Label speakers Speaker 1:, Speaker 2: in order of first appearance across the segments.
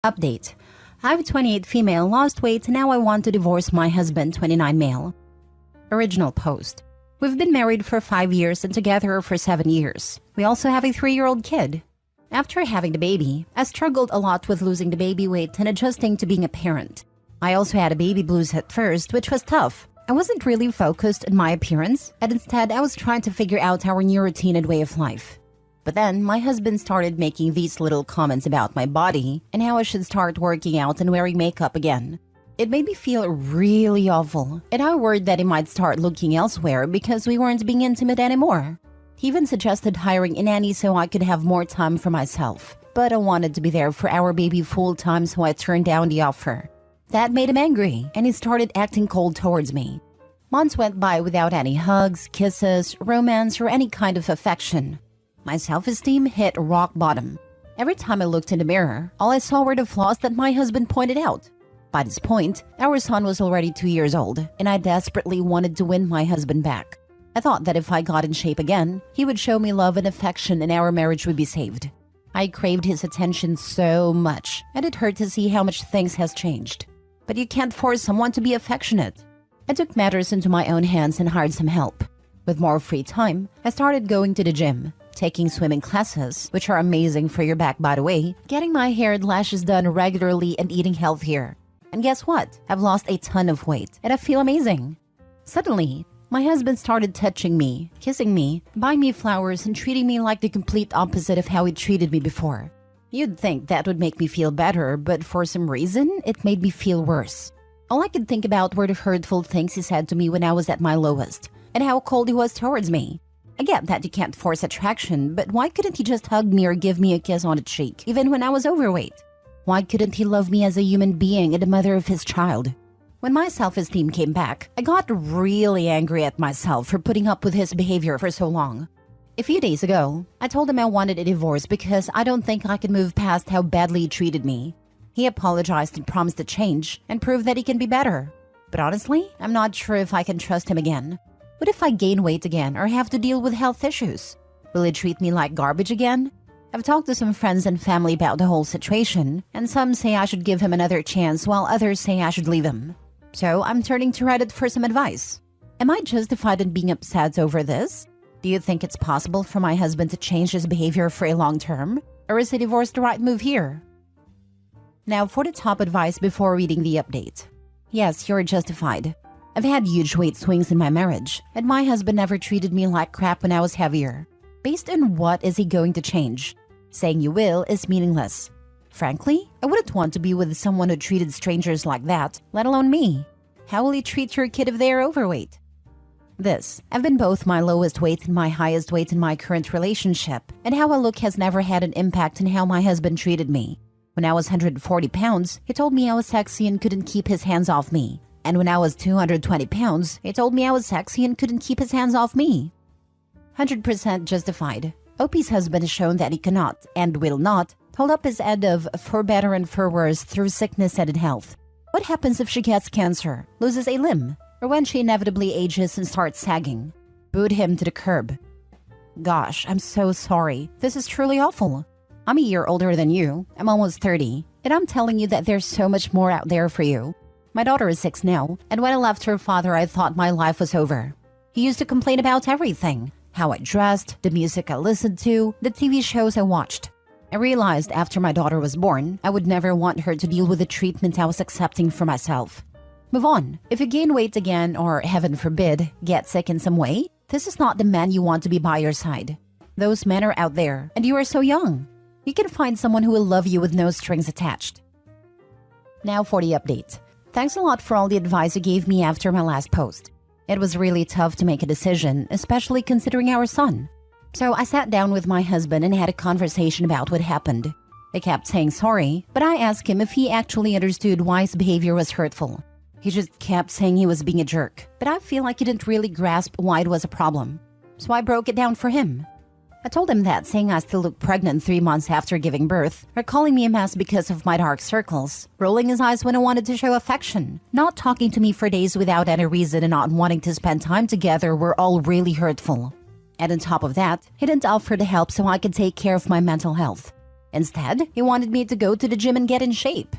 Speaker 1: Update. I'm 28 female, lost weight, and now I want to divorce my husband, 29 male. Original post. We've been married for 5 years and together for 7 years. We also have a 3-year-old kid. After having the baby, I struggled a lot with losing the baby weight and adjusting to being a parent. I also had a baby blues at first, which was tough. I wasn't really focused on my appearance, and instead I was trying to figure out our new routine and way of life. But then, my husband started making these little comments about my body and how I should start working out and wearing makeup again. It made me feel really awful, and I worried that he might start looking elsewhere because we weren't being intimate anymore. He even suggested hiring a nanny so I could have more time for myself. But I wanted to be there for our baby full-time, so I turned down the offer. That made him angry, and he started acting cold towards me. Months went by without any hugs, kisses, romance, or any kind of affection. My self-esteem hit rock bottom. Every time I looked in the mirror, all I saw were the flaws that my husband pointed out. By this point, our son was already 2 years old, and I desperately wanted to win my husband back. I thought that if I got in shape again, he would show me love and affection and our marriage would be saved. I craved his attention so much, and it hurt to see how much things has changed. But you can't force someone to be affectionate. I took matters into my own hands and hired some help. With more free time, I started going to the gym, taking swimming classes, which are amazing for your back by the way, getting my hair and lashes done regularly and eating healthier. And guess what? I've lost a ton of weight and I feel amazing. Suddenly, my husband started touching me, kissing me, buying me flowers, and treating me like the complete opposite of how he treated me before. You'd think that would make me feel better, but for some reason, it made me feel worse. All I could think about were the hurtful things he said to me when I was at my lowest, and how cold he was towards me. I get that you can't force attraction, but why couldn't he just hug me or give me a kiss on the cheek, even when I was overweight? Why couldn't he love me as a human being and the mother of his child? When my self-esteem came back, I got really angry at myself for putting up with his behavior for so long. A few days ago, I told him I wanted a divorce because I don't think I could move past how badly he treated me. He apologized and promised to change and prove that he can be better. But honestly, I'm not sure if I can trust him again. What if I gain weight again or have to deal with health issues? Will he treat me like garbage again? I've talked to some friends and family about the whole situation, and some say I should give him another chance while others say I should leave him. So I'm turning to Reddit for some advice. Am I justified in being upset over this? Do you think it's possible for my husband to change his behavior for a long term? Or is a divorce the right move here? Now for the top advice before reading the update. Yes, you're justified. I've had huge weight swings in my marriage, and my husband never treated me like crap when I was heavier. Based on what is he going to change? Saying you will is meaningless. Frankly, I wouldn't want to be with someone who treated strangers like that, let alone me. How will you treat your kid if they are overweight? I've been both my lowest weight and my highest weight in my current relationship, and how I look has never had an impact on how my husband treated me. When I was 140 pounds, he told me I was sexy and couldn't keep his hands off me. And when I was 220 pounds, he told me I was sexy and couldn't keep his hands off me. 100% justified. OP's husband has shown that he cannot, and will not, hold up his end of for better and for worse through sickness and in health. What happens if she gets cancer, loses a limb, or when she inevitably ages and starts sagging? Boot him to the curb. Gosh, I'm so sorry. This is truly awful. I'm a year older than you. I'm almost 30, and I'm telling you that there's so much more out there for you. My daughter is 6 now, and when I left her father, I thought my life was over. He used to complain about everything. How I dressed, the music I listened to, the TV shows I watched. I realized after my daughter was born, I would never want her to deal with the treatment I was accepting for myself. Move on. If you gain weight again, or heaven forbid, get sick in some way, this is not the man you want to be by your side. Those men are out there, and you are so young. You can find someone who will love you with no strings attached. Now for the update. Thanks a lot for all the advice you gave me after my last post. It was really tough to make a decision, especially considering our son. So I sat down with my husband and had a conversation about what happened. He kept saying sorry, but I asked him if he actually understood why his behavior was hurtful. He just kept saying he was being a jerk, but I feel like he didn't really grasp why it was a problem. So I broke it down for him. I told him that saying I still look pregnant 3 months after giving birth, or calling me a mess because of my dark circles, rolling his eyes when I wanted to show affection, not talking to me for days without any reason, and not wanting to spend time together were all really hurtful. And on top of that, he didn't offer to help so I could take care of my mental health. Instead, he wanted me to go to the gym and get in shape.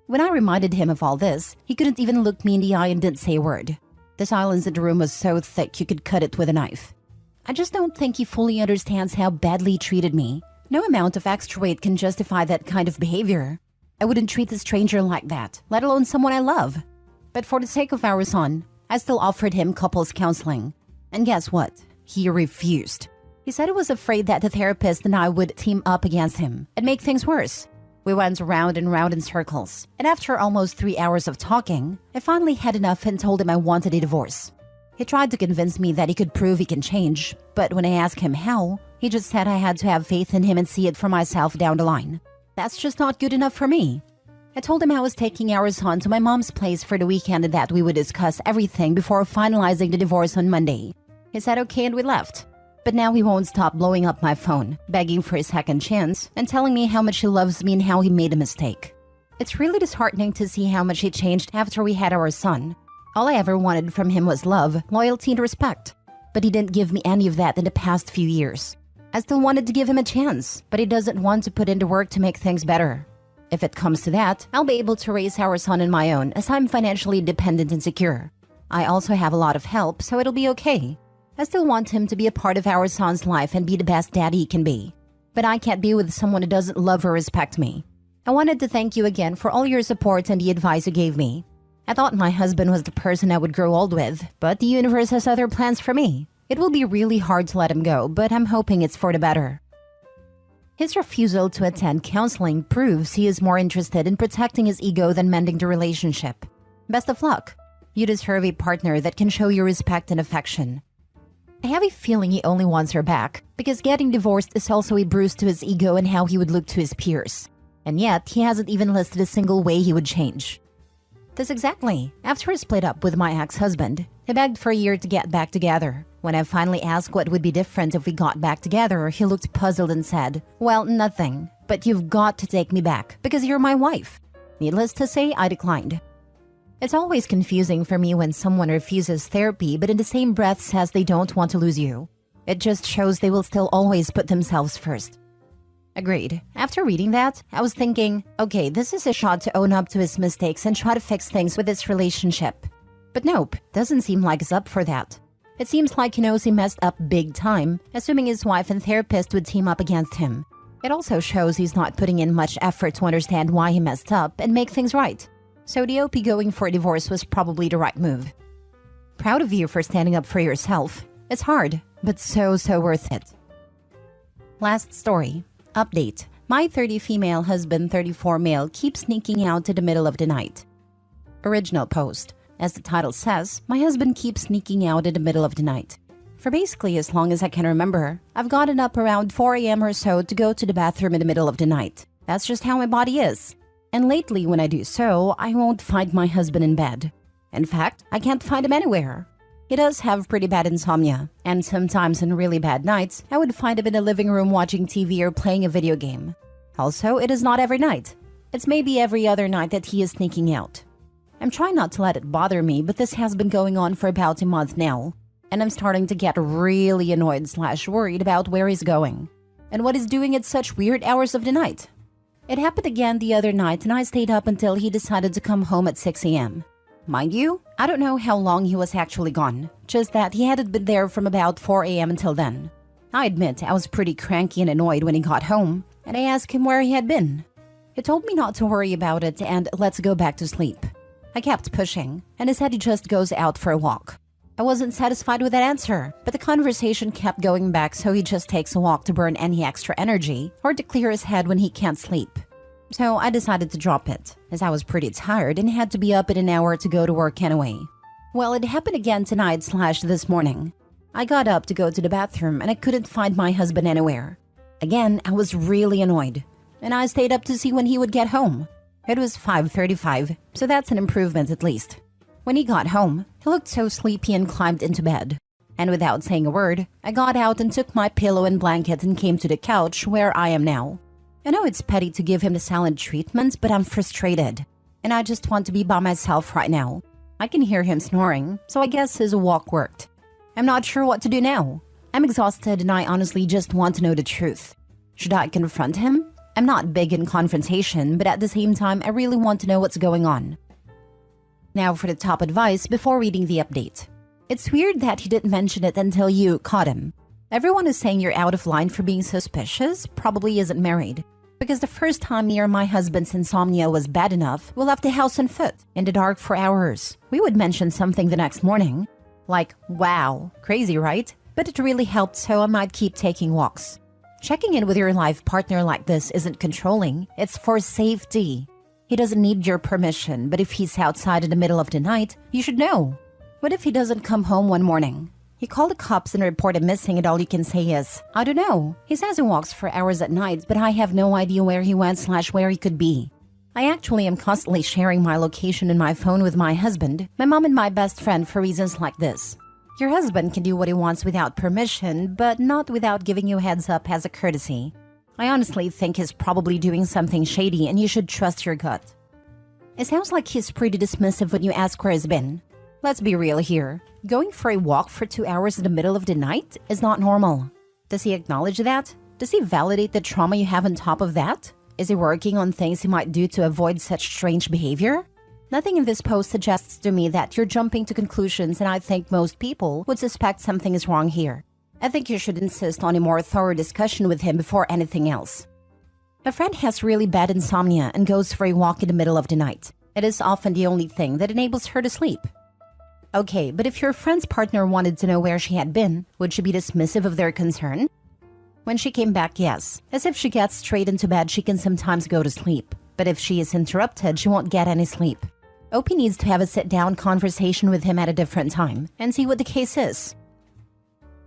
Speaker 1: When I reminded him of all this, he couldn't even look me in the eye and didn't say a word. The silence in the room was so thick you could cut it with a knife. I just don't think he fully understands how badly he treated me. No amount of extra weight can justify that kind of behavior. I wouldn't treat a stranger like that, let alone someone I love. But for the sake of our son, I still offered him couples counseling. And guess what? He refused. He said he was afraid that the therapist and I would team up against him and make things worse. We went round and round in circles, and after almost 3 hours of talking, I finally had enough and told him I wanted a divorce. He tried to convince me that he could prove he can change, but when I asked him how, he just said I had to have faith in him and see it for myself down the line. That's just not good enough for me. I told him I was taking our son to my mom's place for the weekend and that we would discuss everything before finalizing the divorce on Monday. He said okay and we left. But now he won't stop blowing up my phone, begging for a second chance, and telling me how much he loves me and how he made a mistake. It's really disheartening to see how much he changed after we had our son. All I ever wanted from him was love, loyalty, and respect. But he didn't give me any of that in the past few years. I still wanted to give him a chance, but he doesn't want to put in the work to make things better. If it comes to that, I'll be able to raise our son on my own as I'm financially independent and secure. I also have a lot of help, so it'll be okay. I still want him to be a part of our son's life and be the best dad he can be. But I can't be with someone who doesn't love or respect me. I wanted to thank you again for all your support and the advice you gave me. I thought my husband was the person I would grow old with, but the universe has other plans for me. It will be really hard to let him go, but I'm hoping it's for the better. His refusal to attend counseling proves he is more interested in protecting his ego than mending the relationship. Best of luck. You deserve a partner that can show you respect and affection. I have a feeling he only wants her back, because getting divorced is also a bruise to his ego and how he would look to his peers. And yet, he hasn't even listed a single way he would change. This exactly. After I split up with my ex-husband, he begged for a year to get back together. When I finally asked what would be different if we got back together, he looked puzzled and said, "Well, nothing, but you've got to take me back, because you're my wife." Needless to say, I declined. It's always confusing for me when someone refuses therapy but in the same breath says they don't want to lose you. It just shows they will still always put themselves first. Agreed. After reading that, I was thinking, okay, this is a shot to own up to his mistakes and try to fix things with this relationship. But nope, doesn't seem like he's up for that. It seems like he knows he messed up big time, assuming his wife and therapist would team up against him. It also shows he's not putting in much effort to understand why he messed up and make things right. So the OP going for a divorce was probably the right move. Proud of you for standing up for yourself. It's hard, but so worth it. Last story. Update. My 30 female husband, 34 male, keeps sneaking out to the middle of the night. Original post. As the title says, my husband keeps sneaking out in the middle of the night. For basically as long as I can remember, I've gotten up around 4 a.m. or so to go to the bathroom in the middle of the night. That's just how my body is. And lately when I do so, I won't find my husband in bed. In fact, I can't find him anywhere. He does have pretty bad insomnia, and sometimes on really bad nights, I would find him in the living room watching TV or playing a video game. Also, it is not every night. It's maybe every other night that he is sneaking out. I'm trying not to let it bother me, but this has been going on for about a month now, and I'm starting to get really annoyed/worried about where he's going, and what he's doing at such weird hours of the night. It happened again the other night, and I stayed up until he decided to come home at 6 a.m. Mind you, I don't know how long he was actually gone, just that he hadn't been there from about 4 a.m. until then. I admit I was pretty cranky and annoyed when he got home, and I asked him where he had been. He told me not to worry about it and let's go back to sleep. I kept pushing, and he said he just goes out for a walk. I wasn't satisfied with that answer, but the conversation kept going back, so he just takes a walk to burn any extra energy or to clear his head when he can't sleep. So I decided to drop it, as I was pretty tired and had to be up in an hour to go to work anyway. Well, it happened again tonight/this morning. I got up to go to the bathroom and I couldn't find my husband anywhere. Again, I was really annoyed, and I stayed up to see when he would get home. It was 5:35, so that's an improvement at least. When he got home, he looked so sleepy and climbed into bed. And without saying a word, I got out and took my pillow and blanket and came to the couch where I am now. I know it's petty to give him the silent treatment, but I'm frustrated. And I just want to be by myself right now. I can hear him snoring, so I guess his walk worked. I'm not sure what to do now. I'm exhausted and I honestly just want to know the truth. Should I confront him? I'm not big in confrontation, but at the same time, I really want to know what's going on. Now for the top advice before reading the update. It's weird that he didn't mention it until you caught him. Everyone is saying you're out of line for being suspicious, probably isn't married. Because the first time me or my husband's insomnia was bad enough, we left the house on foot, in the dark for hours. We would mention something the next morning. Like, wow, crazy, right? But it really helped, so I might keep taking walks. Checking in with your life partner like this isn't controlling, it's for safety. He doesn't need your permission, but if he's outside in the middle of the night, you should know. What if he doesn't come home one morning? You call the cops and report him missing and all you can say is, I don't know. He says he walks for hours at night, but I have no idea where he went / where he could be. I actually am constantly sharing my location in my phone with my husband, my mom and my best friend for reasons like this. Your husband can do what he wants without permission, but not without giving you a heads up as a courtesy. I honestly think he's probably doing something shady and you should trust your gut. It sounds like he's pretty dismissive when you ask where he's been. Let's be real here. Going for a walk for 2 hours in the middle of the night is not normal. Does he acknowledge that? Does he validate the trauma you have on top of that? Is he working on things he might do to avoid such strange behavior? Nothing in this post suggests to me that you're jumping to conclusions, and I think most people would suspect something is wrong here. I think you should insist on a more thorough discussion with him before anything else. A friend has really bad insomnia and goes for a walk in the middle of the night. It is often the only thing that enables her to sleep. Okay, but if your friend's partner wanted to know where she had been, would she be dismissive of their concern? When she came back, yes. As if she gets straight into bed, she can sometimes go to sleep. But if she is interrupted, she won't get any sleep. OP needs to have a sit-down conversation with him at a different time and see what the case is.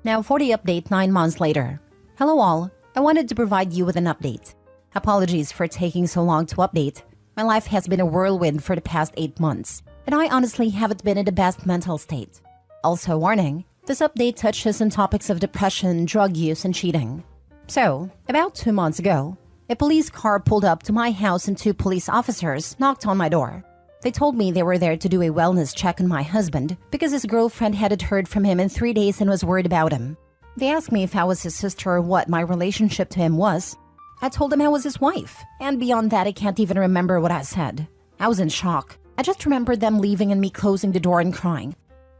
Speaker 1: Now for the update 9 months later. Hello all, I wanted to provide you with an update. Apologies for taking so long to update. My life has been a whirlwind for the past 8 months, and I honestly haven't been in the best mental state. Also warning, this update touches on topics of depression, drug use, and cheating. So, about 2 months ago, a police car pulled up to my house and 2 police officers knocked on my door. They told me they were there to do a wellness check on my husband because his girlfriend hadn't heard from him in 3 days and was worried about him. They asked me if I was his sister or what my relationship to him was. I told them I was his wife, and beyond that I can't even remember what I said. I was in shock. I just remembered them leaving and me closing the door and crying.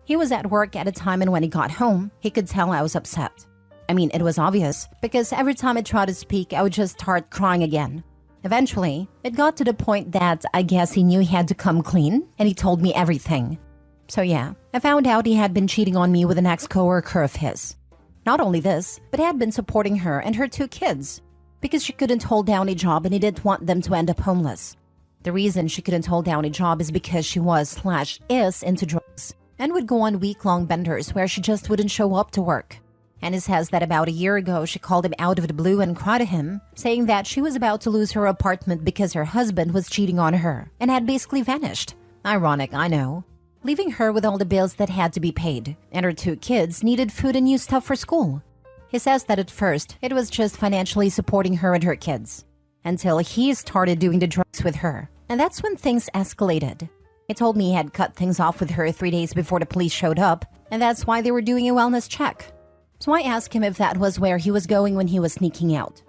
Speaker 1: He was at work at a time, and when he got home, he could tell I was upset. I mean, it was obvious, because every time I tried to speak, I would just start crying again. Eventually, it got to the point that I guess he knew he had to come clean, and he told me everything. So yeah, I found out he had been cheating on me with an ex-coworker of his. Not only this, but he had been supporting her and her 2 kids, because she couldn't hold down a job and he didn't want them to end up homeless. The reason she couldn't hold down a job is because she was/is into drugs, and would go on week-long benders where she just wouldn't show up to work. And he says that about a year ago, she called him out of the blue and cried to him, saying that she was about to lose her apartment because her husband was cheating on her and had basically vanished. Ironic, I know. Leaving her with all the bills that had to be paid, and her 2 kids needed food and new stuff for school. He says that at first, it was just financially supporting her and her kids, until he started doing the drugs with her, and that's when things escalated. He told me he had cut things off with her 3 days before the police showed up, and that's why they were doing a wellness check. So I asked him if that was where he was going when he was sneaking out.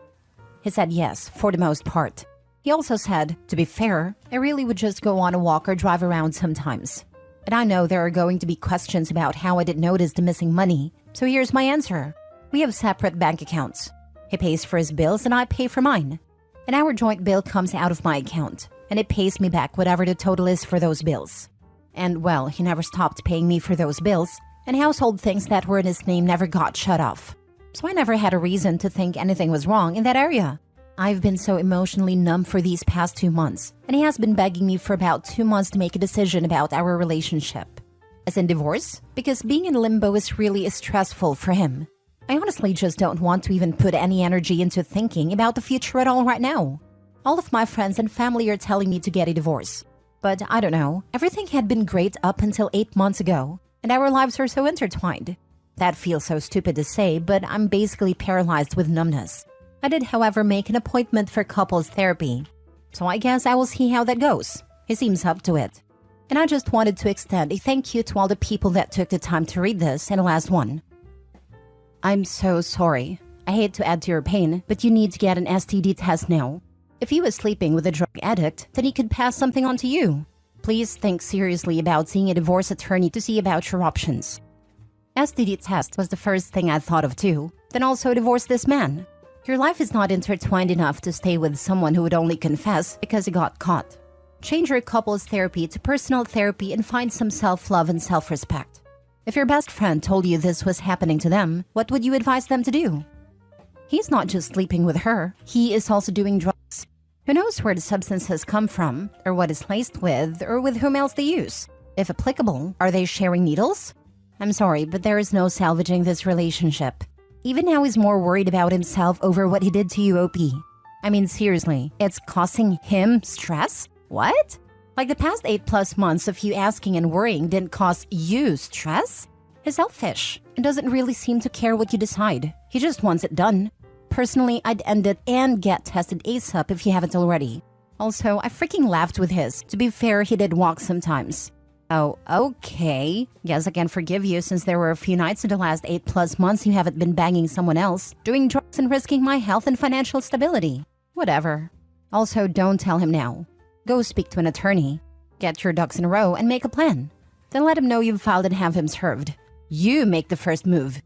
Speaker 1: He said yes, for the most part. He also said, to be fair, I really would just go on a walk or drive around sometimes. And I know there are going to be questions about how I didn't notice the missing money, so here's my answer. We have separate bank accounts. He pays for his bills and I pay for mine. And our joint bill comes out of my account, and it pays me back whatever the total is for those bills. And well, he never stopped paying me for those bills, and household things that were in his name never got shut off. So I never had a reason to think anything was wrong in that area. I've been so emotionally numb for these past 2 months, and he has been begging me for about 2 months to make a decision about our relationship. As in divorce, because being in limbo is really stressful for him. I honestly just don't want to even put any energy into thinking about the future at all right now. All of my friends and family are telling me to get a divorce. But I don't know, everything had been great up until 8 months ago, and our lives are so intertwined. That feels so stupid to say, but I'm basically paralyzed with numbness. I did, however, make an appointment for couples therapy, so I guess I will see how that goes. He seems up to it. And I just wanted to extend a thank you to all the people that took the time to read this and the last one. I'm so sorry. I hate to add to your pain, but you need to get an STD test now. If he was sleeping with a drug addict, then he could pass something on to you. Please think seriously about seeing a divorce attorney to see about your options. STD test was the first thing I thought of too. Then also divorce this man. Your life is not intertwined enough to stay with someone who would only confess because he got caught. Change your couple's therapy to personal therapy and find some self-love and self-respect. If your best friend told you this was happening to them, what would you advise them to do? He's not just sleeping with her, he is also doing drugs. Who knows where the substances come from, or what it's laced with, or with whom else they use? If applicable, are they sharing needles? I'm sorry, but there is no salvaging this relationship. Even now he's more worried about himself over what he did to you, OP. I mean, seriously, it's causing him stress? What? Like the past 8+ months of you asking and worrying didn't cause you stress? He's selfish and doesn't really seem to care what you decide. He just wants it done. Personally, I'd end it and get tested ASAP if you haven't already. Also, I freaking laughed with his. To be fair, he did walk sometimes. Oh, okay. Guess I can forgive you since there were a few nights in the last 8+ months you haven't been banging someone else, doing drugs and risking my health and financial stability. Whatever. Also, don't tell him now. Go speak to an attorney. Get your ducks in a row and make a plan. Then let him know you've filed and have him served. You make the first move.